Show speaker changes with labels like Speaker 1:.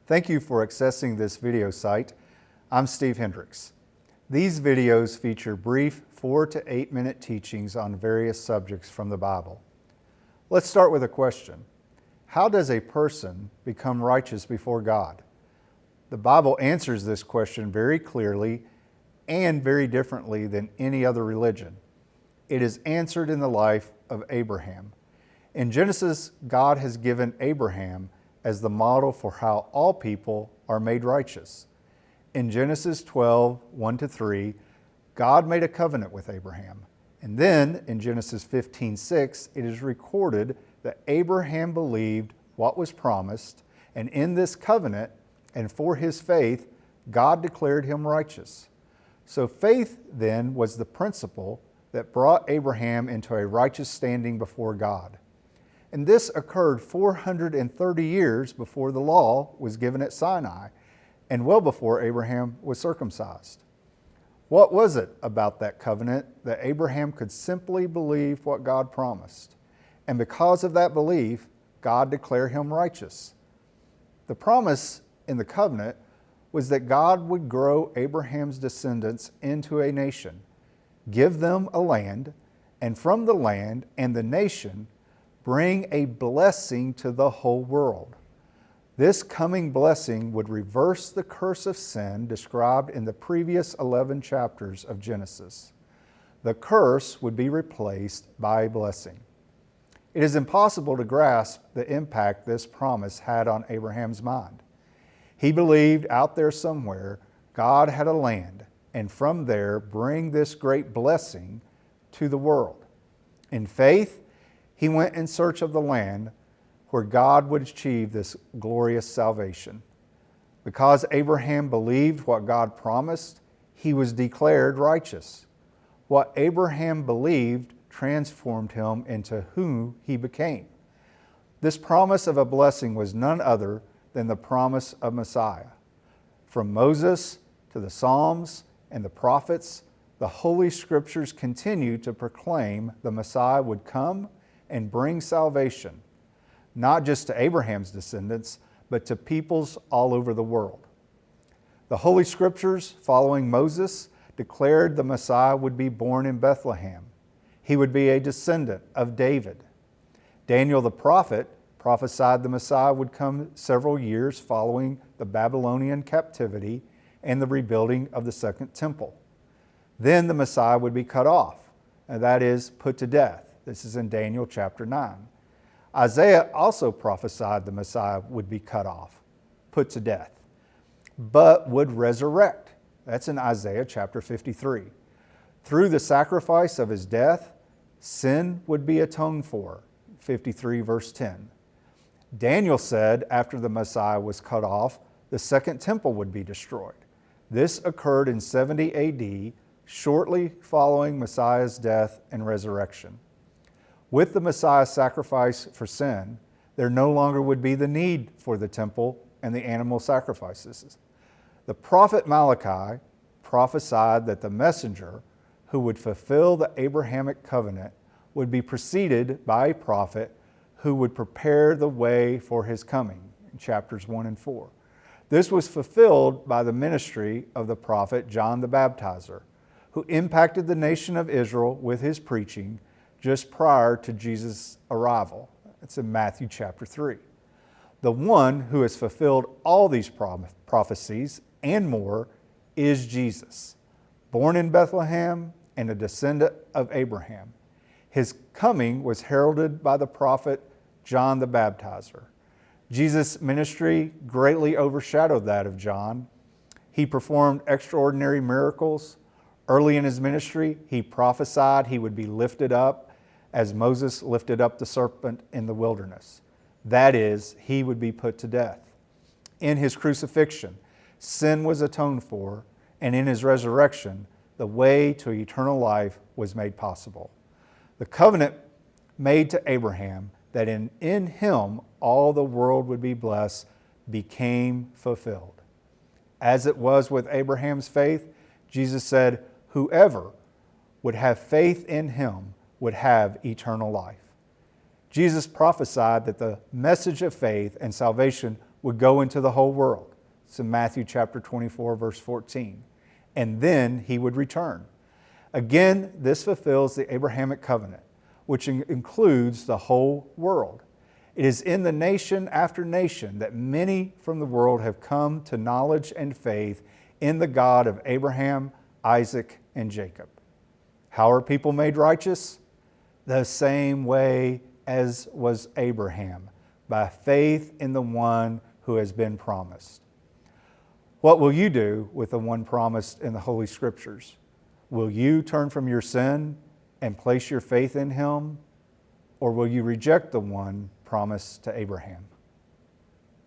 Speaker 1: Thank you for accessing this video site. I'm Steve Hendricks. These videos feature brief 4 to 8 minute teachings on various subjects from the Bible. Let's start with a question. How does a person become righteous before God? The Bible answers this question very clearly and very differently than any other religion. It is answered in the life of Abraham. In Genesis, God has given Abraham as the model for how all people are made righteous. In Genesis 12, 1-3, God made a covenant with Abraham. And then in Genesis 15:6, it is recorded that Abraham believed what was promised, and in this covenant and for his faith, God declared him righteous. So faith then was the principle that brought Abraham into a righteous standing before God. And this occurred 430 years before the law was given at Sinai, and well before Abraham was circumcised. What was it about that covenant that Abraham could simply believe what God promised? And because of that belief, God declared him righteous. The promise in the covenant was that God would grow Abraham's descendants into a nation, give them a land, and from the land and the nation, bring a blessing to the whole world. This coming blessing would reverse the curse of sin described in the previous 11 chapters of Genesis. The curse would be replaced by a blessing. It is impossible to grasp the impact this promise had on Abraham's mind. He believed out there somewhere God had a land, and from there bring this great blessing to the world. In faith, he went in search of the land where God would achieve this glorious salvation. Because Abraham believed what God promised, he was declared righteous. What Abraham believed transformed him into who he became. This promise of a blessing was none other than the promise of Messiah. From Moses to the Psalms and the prophets, the Holy Scriptures continue to proclaim the Messiah would come and bring salvation, not just to Abraham's descendants, but to peoples all over the world. The Holy Scriptures, following Moses, declared the Messiah would be born in Bethlehem. He would be a descendant of David. Daniel the prophet prophesied the Messiah would come several years following the Babylonian captivity and the rebuilding of the Second Temple. Then the Messiah would be cut off, and that is, put to death. This is in Daniel chapter 9. Isaiah also prophesied the Messiah would be cut off, put to death, but would resurrect. That's in Isaiah chapter 53. Through the sacrifice of his death, sin would be atoned for, 53 verse 10. Daniel said after the Messiah was cut off, the Second Temple would be destroyed. This occurred in 70 AD, shortly following Messiah's death and resurrection. With the Messiah's sacrifice for sin, there no longer would be the need for the temple and the animal sacrifices. The prophet Malachi prophesied that the messenger who would fulfill the Abrahamic covenant would be preceded by a prophet who would prepare the way for his coming, in chapters 1 and 4. This was fulfilled by the ministry of the prophet John the Baptizer, who impacted the nation of Israel with his preaching just prior to Jesus' arrival. It's in Matthew chapter 3. The one who has fulfilled all these prophecies and more is Jesus, born in Bethlehem and a descendant of Abraham. His coming was heralded by the prophet John the Baptizer. Jesus' ministry greatly overshadowed that of John. He performed extraordinary miracles. Early in his ministry, he prophesied he would be lifted up as Moses lifted up the serpent in the wilderness. That is, he would be put to death. In his crucifixion, sin was atoned for, and in his resurrection, the way to eternal life was made possible. The covenant made to Abraham that in him all the world would be blessed became fulfilled. As it was with Abraham's faith, Jesus said, whoever would have faith in him would have eternal life. Jesus prophesied that the message of faith and salvation would go into the whole world. It's in Matthew chapter 24, verse 14. And then he would return. Again, this fulfills the Abrahamic covenant, which includes the whole world. It is in the nation after nation that many from the world have come to knowledge and faith in the God of Abraham, Isaac, and Jacob. How are people made righteous? The same way as was Abraham, by faith in the one who has been promised. What will you do with the one promised in the Holy Scriptures? Will you turn from your sin and place your faith in Him? Or will you reject the one promised to Abraham?